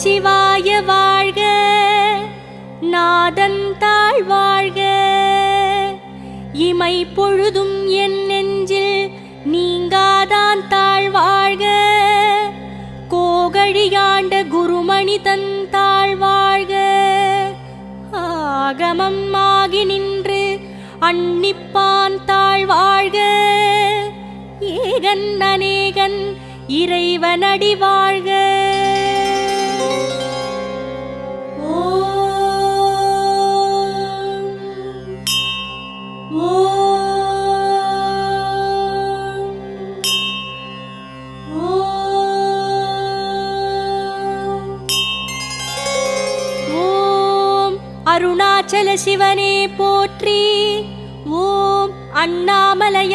நமச்சிவாய வாழ்க, நாதன் தாழ் வாழ்க. இமை பொழுதும் என் நெஞ்சில் நீங்காதான் தாழ் வாழ்க. கோகழியாண்ட குருமணி தன் தாழ் வாழ்க. ஆகமம் ஆகி நின்று அன்னிப்பான் தாழ் வாழ்க. ஏகன் அநேகன் இறைவனடி வாழ்க. அருணாச்சல சிவனே போற்றி. ஓம் அண்ணாமலையா